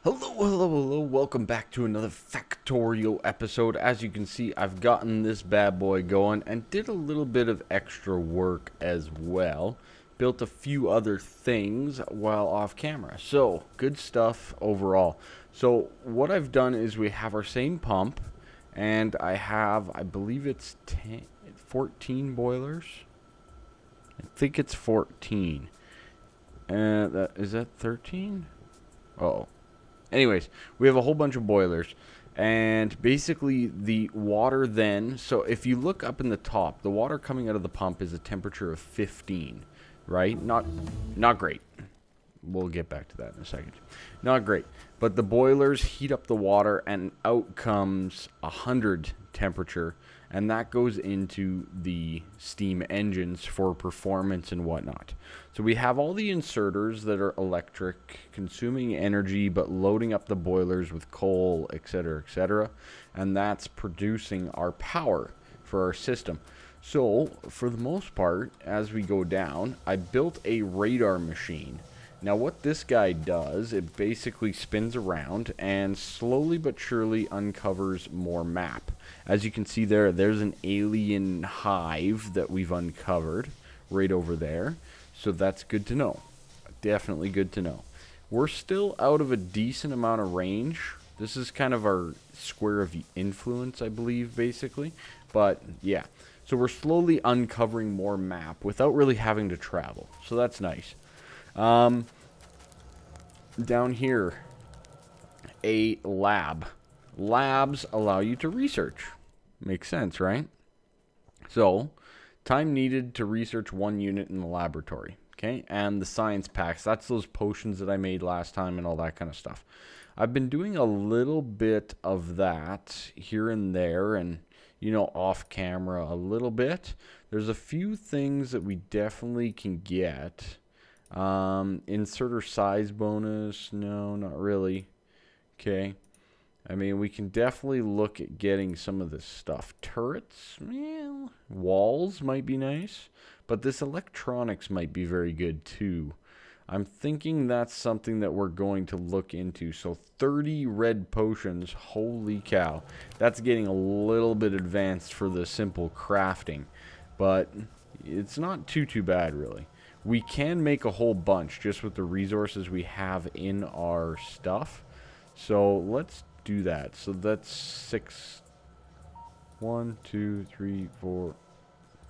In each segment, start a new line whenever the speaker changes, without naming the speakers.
Hello, welcome back to another Factorio episode. As you can see, I've gotten this bad boy going and did a little bit of extra work as well. Built a few other things while off camera. So, good stuff overall. So, what I've done is we have our same pump, and I believe it's 14 boilers. I think it's 14. Is that 13? Oh. Anyways, we have a whole bunch of boilers, and basically the water then, so if you look up in the top, the water coming out of the pump is a temperature of 15, right? Not great. We'll get back to that in a second. Not great. But the boilers heat up the water, and out comes 100 temperature, and that goes into the steam engines for performance and whatnot. So we have all the inserters that are electric, consuming energy, but loading up the boilers with coal, etc., and that's producing our power for our system. So, for the most part, as we go down, I built a radar machine. Now what this guy does, it basically spins around and slowly but surely uncovers more map. As you can see there's an alien hive that we've uncovered right over there. So that's good to know. Definitely good to know. We're still out of a decent amount of range. This is kind of our square of influence, I believe, basically. But yeah, so we're slowly uncovering more map without really having to travel. So that's nice. Down here, a lab. Labs allow you to research. Makes sense, right? So, time needed to research 1 unit in the laboratory. Okay, and the science packs. That's those potions that I made last time and all that kind of stuff. I've been doing a little bit of that here and there and, you know, off camera a little bit. There's a few things that we definitely can get. Inserter size bonus, no, not really. Okay, I mean, we can definitely look at getting some of this stuff. Turrets, yeah, walls might be nice, but this electronics might be very good too. I'm thinking that's something that we're going to look into. So 30 red potions, holy cow, that's getting a little bit advanced for the simple crafting, but it's not too bad really. We can make a whole bunch just with the resources we have in our stuff. So let's do that. So that's 6. 1, 2, 3, 4,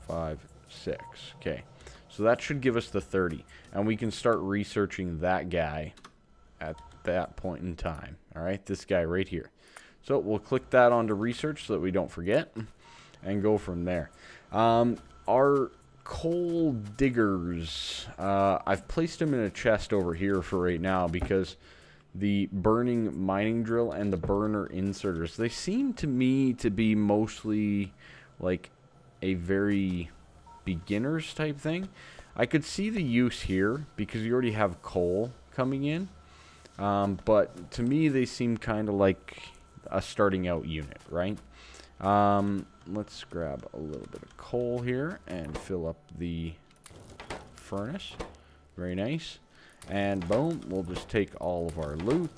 5, 6. Okay. So that should give us the 30. And we can start researching that guy at that point in time. Alright, this guy right here. So we'll click that onto research so that we don't forget. And go from there. Our coal diggers, I've placed them in a chest over here for right now because the burning mining drill and the burner inserters, they seem to me to be mostly like a very beginners type thing. I could see the use here because you already have coal coming in, but to me they seem kind of like a starting out unit, right? Let's grab a little bit of coal here and fill up the furnace. Very nice. And boom, we'll just take all of our loot.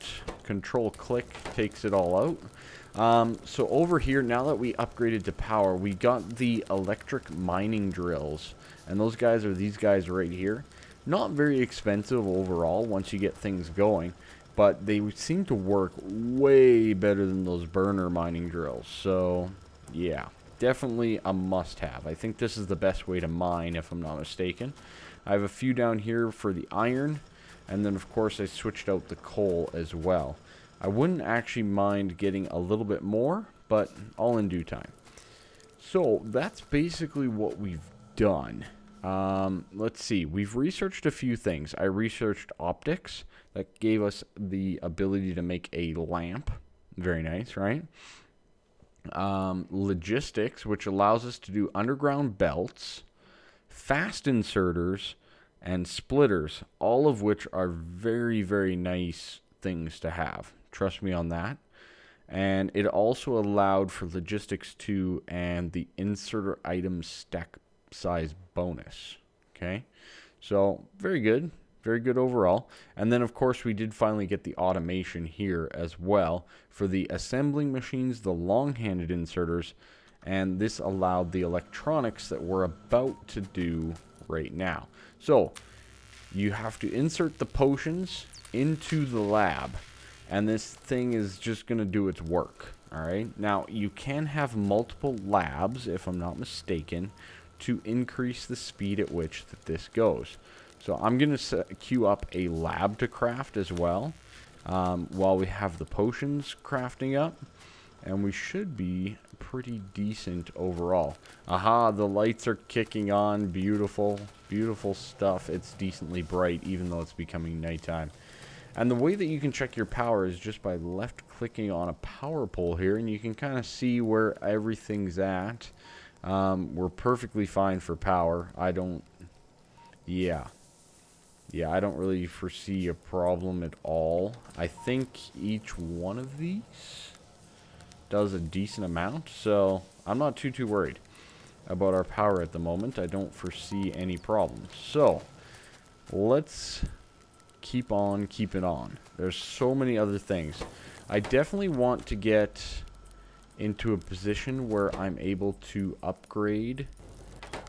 Control click takes it all out. So over here, now that we upgraded to power, we got the electric mining drills. And those guys are these guys right here. Not very expensive overall once you get things going. But they seem to work way better than those burner mining drills. So, yeah, definitely a must-have. I think this is the best way to mine, if I'm not mistaken. I have a few down here for the iron. And then, of course, I switched out the coal as well. I wouldn't actually mind getting a little bit more, but all in due time. So, that's basically what we've done. Let's see. We've researched a few things. I researched optics. That gave us the ability to make a lamp. Very nice, right? Logistics, which allows us to do underground belts, fast inserters, and splitters, all of which are very nice things to have. Trust me on that. And it also allowed for logistics 2 and the inserter item stack size bonus. Okay, so very good, very good overall. And then, of course, we did finally get the automation here as well for the assembling machines, the long-handed inserters, and this allowed the electronics that we're about to do right now. So, you have to insert the potions into the lab, and this thing is just going to do its work. Alright, now you can have multiple labs, if I'm not mistaken, to increase the speed at which that this goes. So I'm going to queue up a lab to craft as well, while we have the potions crafting up, and we should be pretty decent overall. Aha, the lights are kicking on. Beautiful, beautiful stuff. It's decently bright, even though it's becoming nighttime. And the way that you can check your power is just by left-clicking on a power pole here, and you can kind of see where everything's at. We're perfectly fine for power. I don't really foresee a problem at all. I think each one of these does a decent amount, so I'm not too worried about our power at the moment. I don't foresee any problems. So, let's keep on keeping on. There's so many other things. I definitely want to get into a position where I'm able to upgrade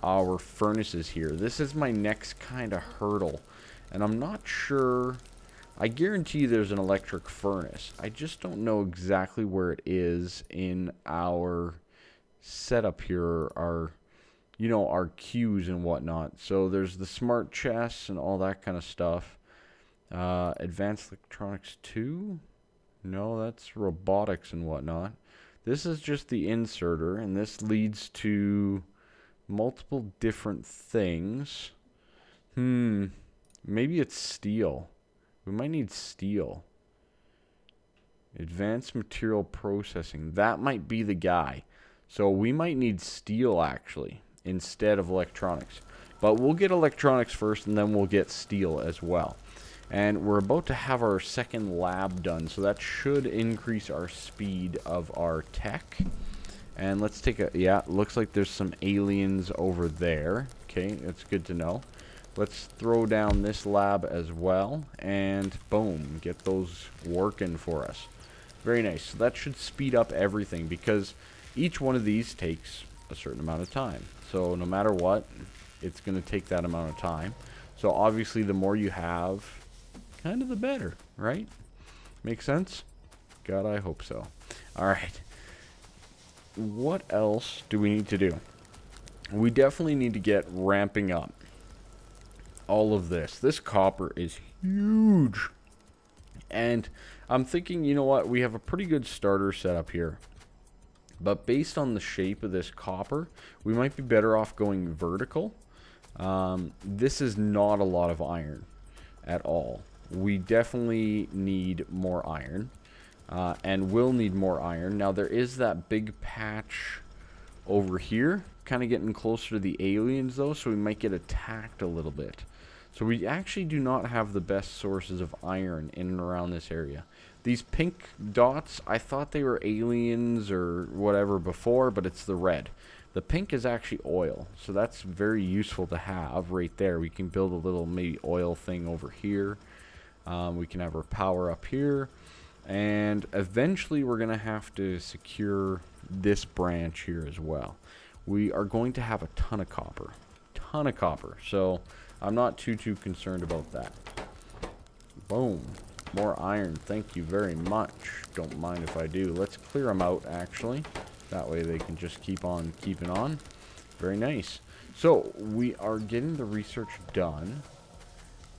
our furnaces here. This is my next kind of hurdle, and I'm not sure. I guarantee there's an electric furnace. I just don't know exactly where it is in our setup here, our queues and whatnot. So there's the smart chests and all that kind of stuff. Advanced electronics 2? No, that's robotics and whatnot. This is just the inserter, and this leads to multiple different things. Maybe it's steel. We might need steel. Advanced material processing. That might be the guy. So we might need steel, actually, instead of electronics. But we'll get electronics first, and then we'll get steel as well. And we're about to have our second lab done, so that should increase our speed of our tech. And let's take a, yeah, looks like there's some aliens over there. Okay, that's good to know. Let's throw down this lab as well, and boom, get those working for us. Very nice. So that should speed up everything, because each one of these takes a certain amount of time. So no matter what, it's going to take that amount of time. So obviously the more you have, kind of the better, right? Make sense? God, I hope so. Alright. What else do we need to do? We definitely need to get ramping up all of this. This copper is huge. And I'm thinking, you know what? We have a pretty good starter setup here. But based on the shape of this copper, we might be better off going vertical. This is not a lot of iron at all. We definitely need more iron, and will need more iron. Now, there is that big patch over here, kind of getting closer to the aliens, though, so we might get attacked a little bit. So we actually do not have the best sources of iron in and around this area. These pink dots, I thought they were aliens or whatever before, but it's the red. The pink is actually oil, so that's very useful to have right there. We can build a little maybe oil thing over here. We can have our power up here, and eventually we're going to have to secure this branch here as well. We are going to have a ton of copper, so I'm not too concerned about that. Boom, more iron, thank you very much. Don't mind if I do. Let's clear them out, actually. That way they can just keep on keeping on. Very nice. So we are getting the research done.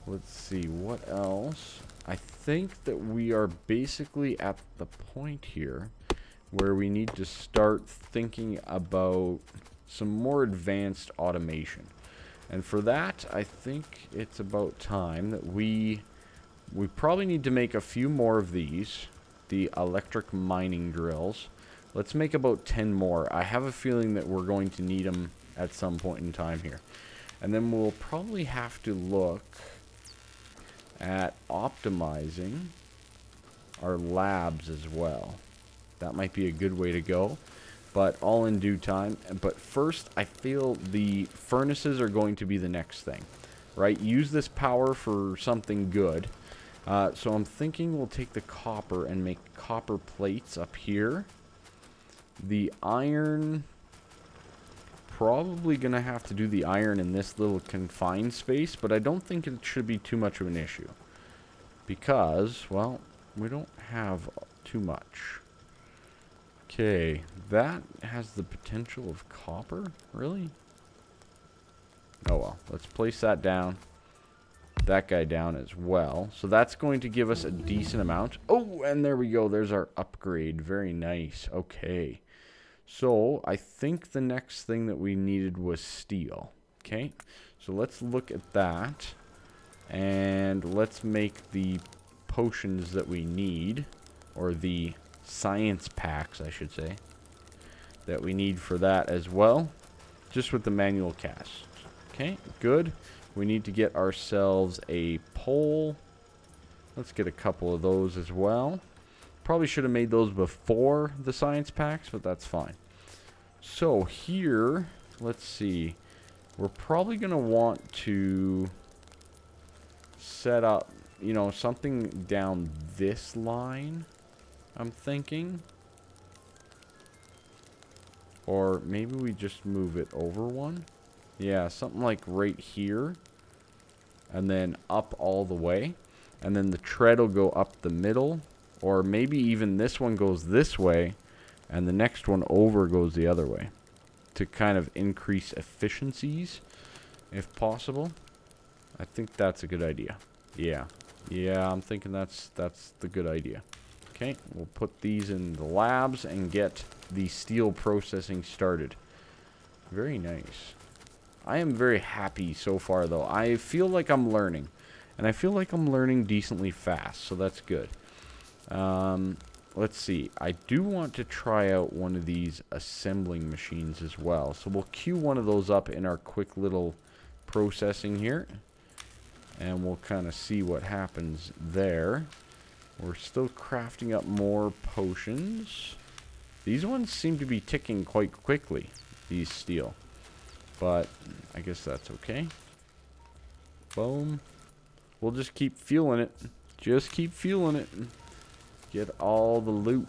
Let's see, what else? I think that we are basically at the point here where we need to start thinking about some more advanced automation. And for that, I think it's about time that we probably need to make a few more of these, the electric mining drills. Let's make about 10 more. I have a feeling that we're going to need them at some point in time here. And then we'll probably have to look at optimizing our labs as well. That might be a good way to go, but all in due time. But first, I feel the furnaces are going to be the next thing. right? Use this power for something good. So I'm thinking we'll take the copper and make copper plates up here. The iron, probably going to have to do the iron in this little confined space, but I don't think it should be too much of an issue. Because, well, we don't have too much. Okay, that has the potential of copper? Really? Oh well, let's place that down. That guy down as well. So that's going to give us a decent amount. Oh, and there we go. There's our upgrade. Very nice. Okay. So I think the next thing that we needed was steel. Okay. So let's look at that. And let's make the potions that we need. Or the science packs, I should say. That we need for that as well. Just with the manual cast. Okay, good. We need to get ourselves a pole. Let's get a couple of those as well. Probably should have made those before the science packs, but that's fine. So here, let's see. We're probably going to want to set up, you know, something down this line, I'm thinking. Or maybe we just move it over one. Yeah, something like right here. And then up all the way. And then the tread will go up the middle. Or maybe even this one goes this way. And the next one over goes the other way. To kind of increase efficiencies, if possible. I think that's a good idea. Yeah. Yeah, I'm thinking that's the good idea. Okay, we'll put these in the labs and get the steel processing started. Very nice. I am very happy so far, though. I feel like I'm learning. And I feel like I'm learning decently fast, so that's good. Let's see. I do want to try out one of these assembling machines as well. So we'll queue one of those up in our quick little processing here. And we'll kind of see what happens there. We're still crafting up more potions. These ones seem to be ticking quite quickly, these steel. But I guess that's okay. Boom. We'll just keep fueling it. Just keep fueling it. Get all the loot.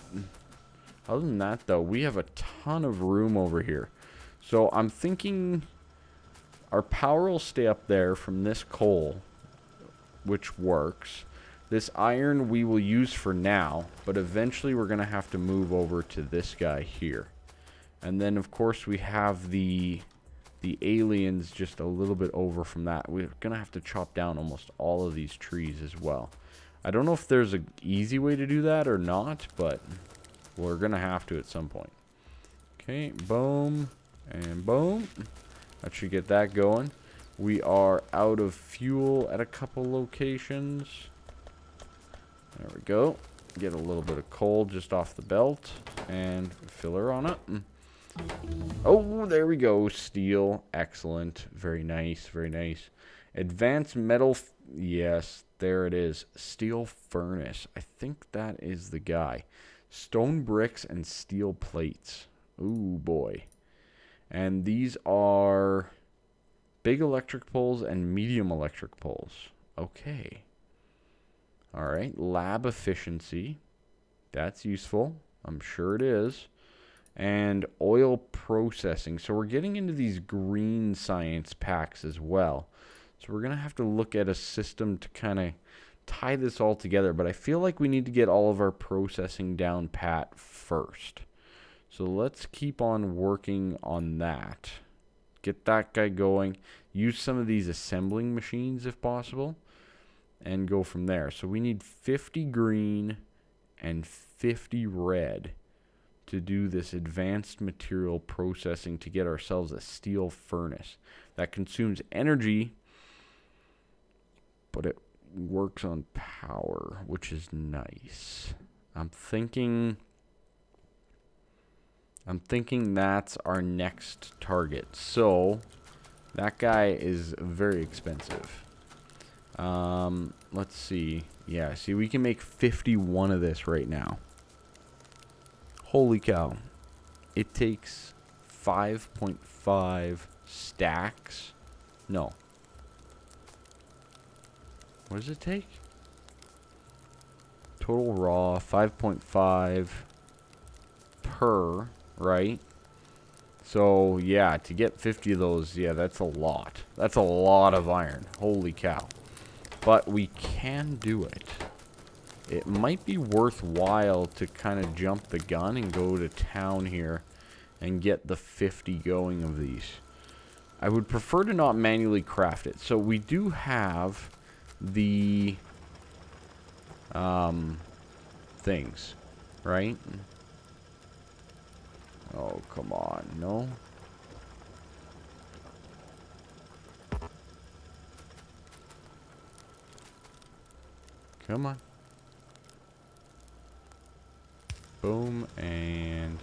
Other than that, though, we have a ton of room over here. So I'm thinking our power will stay up there from this coal, which works. This iron we will use for now, but eventually we're going to have to move over to this guy here. And then, of course, we have the aliens just a little bit over from that. We're going to have to chop down almost all of these trees as well. I don't know if there's an easy way to do that or not, but we're going to have to at some point. Okay, boom and boom. That should get that going. We are out of fuel at a couple locations. There we go. Get a little bit of coal just off the belt and fill her on up. Oh, there we go. Steel. Excellent. Very nice. Very nice. Advanced metal. Yes, there it is. Steel furnace. I think that is the guy. Stone bricks and steel plates. Ooh, boy. And these are big electric poles and medium electric poles. Okay. All right. Lab efficiency. That's useful. I'm sure it is. And oil processing. So we're getting into these green science packs as well. So we're going to have to look at a system to kind of tie this all together. But I feel like we need to get all of our processing down pat first. So let's keep on working on that. Get that guy going. Use some of these assembling machines if possible. And go from there. So we need 50 green and 50 red to do this advanced material processing to get ourselves a steel furnace that consumes energy, but it works on power, which is nice. I'm thinking that's our next target. So that guy is very expensive. Let's see. Yeah, see, we can make 51 of this right now. Holy cow. It takes 5.5 stacks. No. What does it take? Total raw, 5.5 per, right? So, yeah, to get 50 of those, yeah, that's a lot. That's a lot of iron. Holy cow. But we can do it. It might be worthwhile to kind of jump the gun and go to town here and get the 50 going of these. I would prefer to not manually craft it. So we do have the things, right? Oh, come on. No. Come on. Boom, and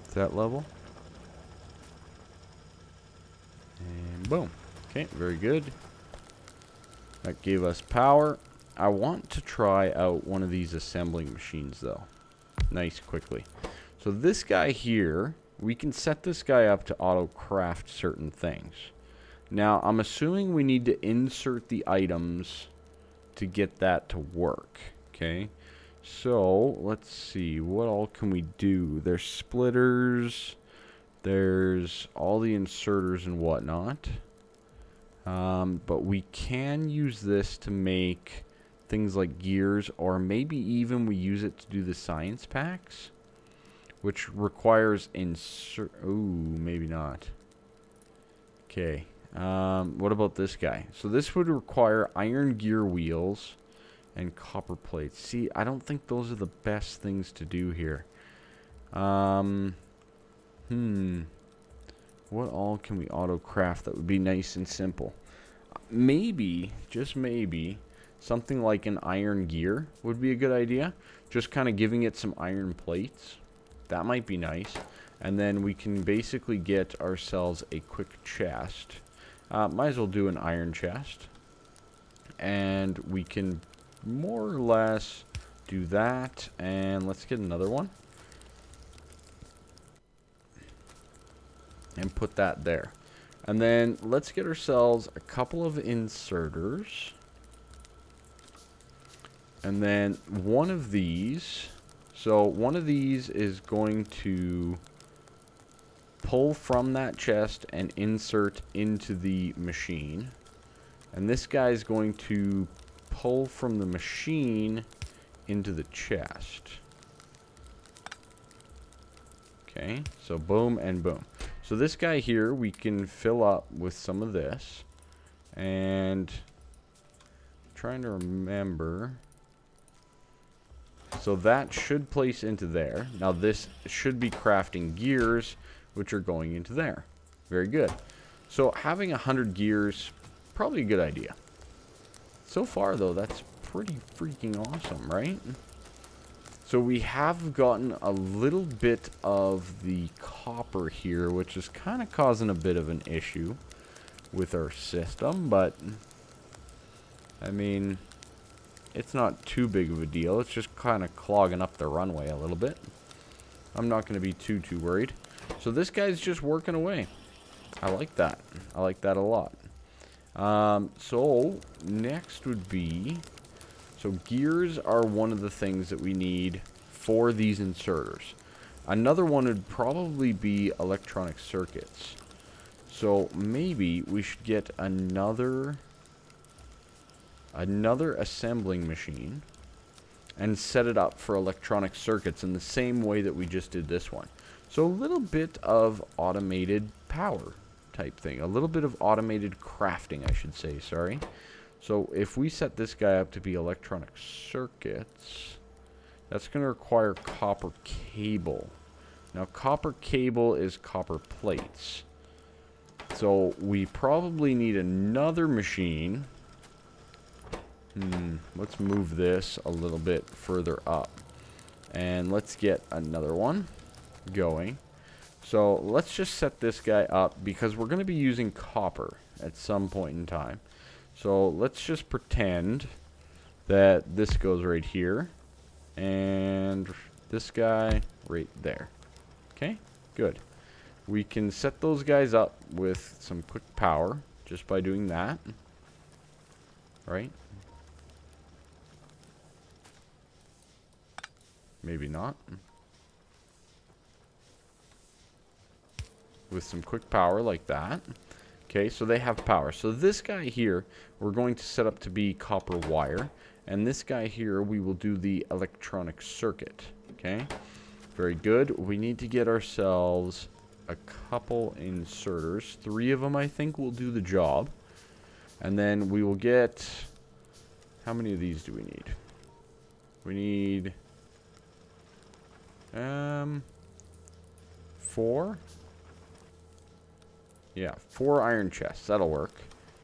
is that level? And boom. Okay, very good. That gave us power. I want to try out one of these assembling machines, though. Nice, quickly. So this guy here, we can set this guy up to auto-craft certain things. Now, I'm assuming we need to insert the items to get that to work. Okay? So, let's see. What all can we do? There's splitters. There's all the inserters and whatnot. But we can use this to make things like gears, or maybe even we use it to do the science packs, which requires insert. Ooh, maybe not. Okay. What about this guy? So this would require iron gear wheels and copper plates. See, I don't think those are the best things to do here. What all can we auto-craft that would be nice and simple? Maybe, just maybe, something like an iron gear would be a good idea. Just kind of giving it some iron plates. That might be nice. And then we can basically get ourselves a quick chest. Might as well do an iron chest. And we can more or less do that. And let's get another one. And put that there. And then let's get ourselves a couple of inserters. And then one of these. So one of these is going to pull from that chest and insert into the machine. And this guy is going to pull from the machine into the chest. Okay, so boom and boom. So this guy here, we can fill up with some of this. And I'm trying to remember. So that should place into there. Now this should be crafting gears, which are going into there. Very good. So having 100 gears, probably a good idea. So far though, that's pretty freaking awesome, right? So we have gotten a little bit of the copper here, which is kind of causing a bit of an issue with our system, but I mean, it's not too big of a deal. It's just kind of clogging up the runway a little bit. I'm not going to be too worried. So this guy's just working away. I like that. I like that a lot. So next would be, so gears are one of the things that we need for these inserters. Another one would probably be electronic circuits. So maybe we should get another assembling machine and set it up for electronic circuits in the same way that we just did this one. So a little bit of automated power type thing. A little bit of automated crafting, I should say, sorry. So if we set this guy up to be electronic circuits, that's going to require copper cable. Now copper cable is copper plates. So we probably need another machine. Let's move this a little bit further up. And let's get another one going. So let's just set this guy up because we're going to be using copper at some point in time. So let's just pretend that this goes right here. And this guy right there. Okay, good. We can set those guys up with some quick power just by doing that. right? Maybe not. With some quick power like that. Okay, so they have power. So this guy here, we're going to set up to be copper wire. And this guy here, we will do the electronic circuit. Okay, very good. We need to get ourselves a couple inserters. 3 of them, I think, will do the job. And then we will get... How many of these do we need? We need... 4? Yeah, 4 iron chests. That'll work.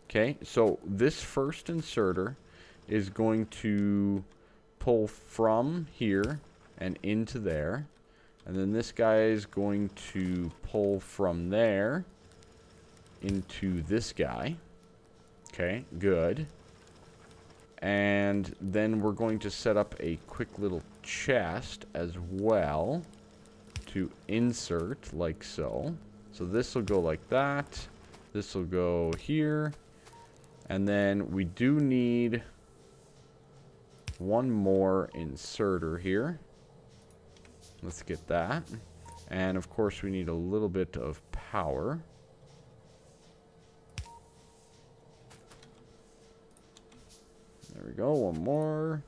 Okay, so this first inserter is going to pull from here and into there. And then this guy is going to pull from there into this guy. Okay, good. And then we're going to set up a quick little chest as well to insert like so. So this will go like that. This will go here. And then we do need one more inserter here. Let's get that. And of course we need a little bit of power. There we go, one more.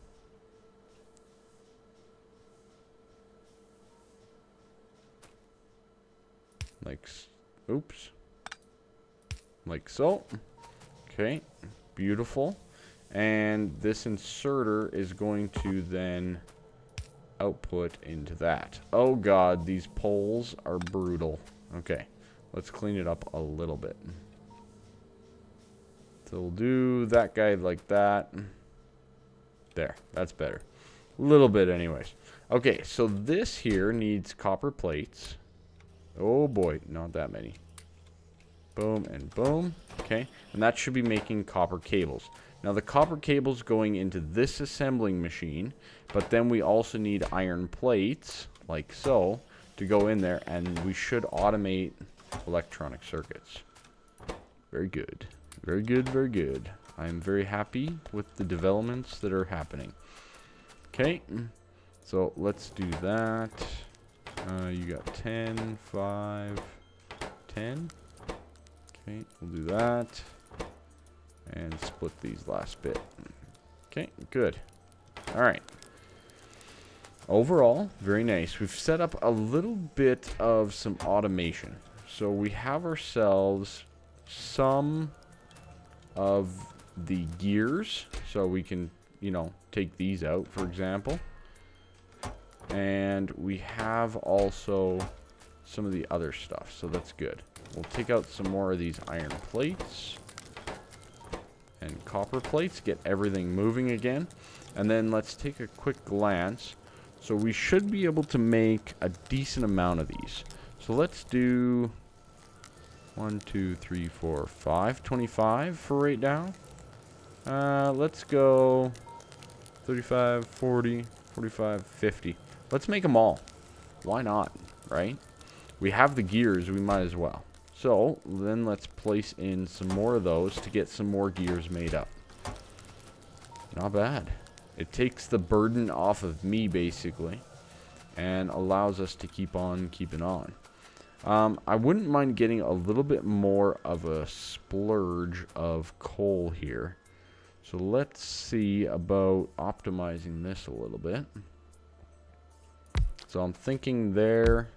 Like, oops. Like so. Okay, beautiful. And this inserter is going to then output into that. Oh god, these poles are brutal. Okay, let's clean it up a little bit. So we'll do that guy like that. There, that's better. A little bit anyways. Okay, so this here needs copper plates. Oh boy, not that many. Boom and boom. Okay, and that should be making copper cables. Now the copper cables going into this assembling machine, but then we also need iron plates, like so, to go in there, and we should automate electronic circuits. Very good. Very good, very good. I'm very happy with the developments that are happening. Okay, so let's do that. You got 10, 5, 10. Okay, we'll do that. And split these last bit. Okay, good. Alright. Overall, very nice. We've set up a little bit of some automation. So we have ourselves some of the gears. So we can, you know, take these out, for example. And we have also some of the other stuff. So that's good. We'll take out some more of these iron plates and copper plates, get everything moving again. And then let's take a quick glance. So we should be able to make a decent amount of these. So let's do 1, 2, 3, 4, 5, 25 for right now. Let's go 35, 40, 45, 50. Let's make them all. Why not, right? We have the gears, we might as well. So then let's place in some more of those to get some more gears made up. Not bad. It takes the burden off of me, basically, and allows us to keep on keeping on. I wouldn't mind getting a little bit more of a splurge of coal here. So let's see about optimizing this a little bit. So I'm thinking there.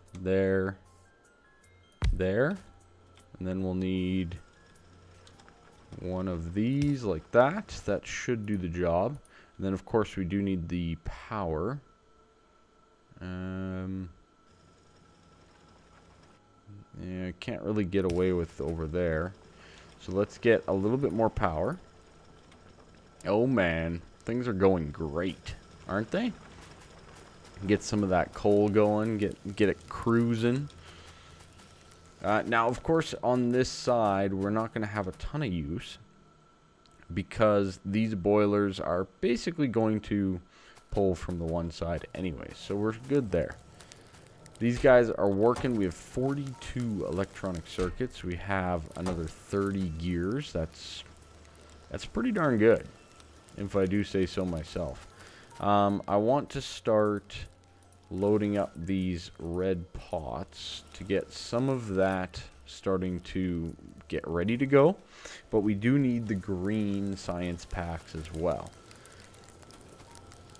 And then we'll need one of these like that. That should do the job. And then, of course, we do need the power. Yeah, I can't really get away with over there. So let's get a little bit more power. Oh, man. Things are going great, aren't they? Get some of that coal going. Get it cruising. Now, of course, on this side, we're not going to have a ton of use because these boilers are basically going to pull from the one side anyway. So we're good there. These guys are working. We have 42 electronic circuits. We have another 30 gears. That's pretty darn good. if I do say so myself. I want to start loading up these red pots to get some of that starting to get ready to go. But we do need the green science packs as well.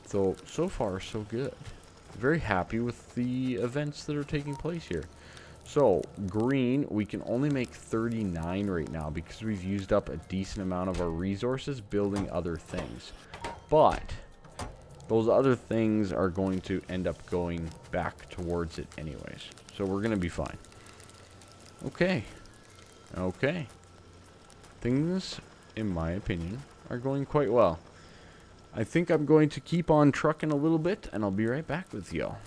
So far, so good. Very happy with the events that are taking place here. So, green, we can only make 39 right now because we've used up a decent amount of our resources building other things. But those other things are going to end up going back towards it anyways. So we're going to be fine. Okay. Okay. Things, in my opinion, are going quite well. I think I'm going to keep on trucking a little bit, and I'll be right back with y'all.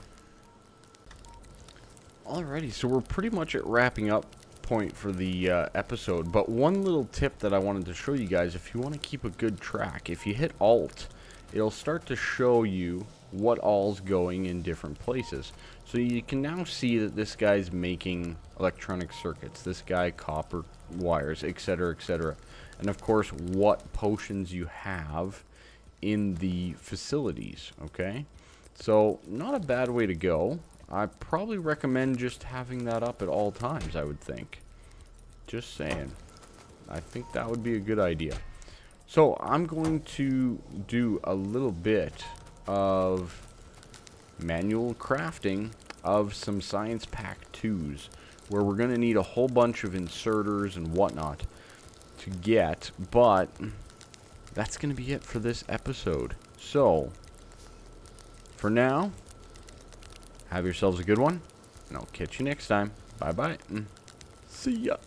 Alrighty, so we're pretty much at wrapping up point for the episode, but one little tip that I wanted to show you guys, if you want to keep a good track, if you hit Alt, it'll start to show you what all's going in different places. So you can now see that this guy's making electronic circuits, this guy copper wires, etc., etc. And of course, what potions you have in the facilities, okay? So, not a bad way to go. I probably recommend just having that up at all times, I would think. Just saying. I think that would be a good idea. So, I'm going to do a little bit of manual crafting of some Science Pack 2s, where we're going to need a whole bunch of inserters and whatnot to get, but that's going to be it for this episode. So, for now, have yourselves a good one, and I'll catch you next time. Bye-bye. See ya.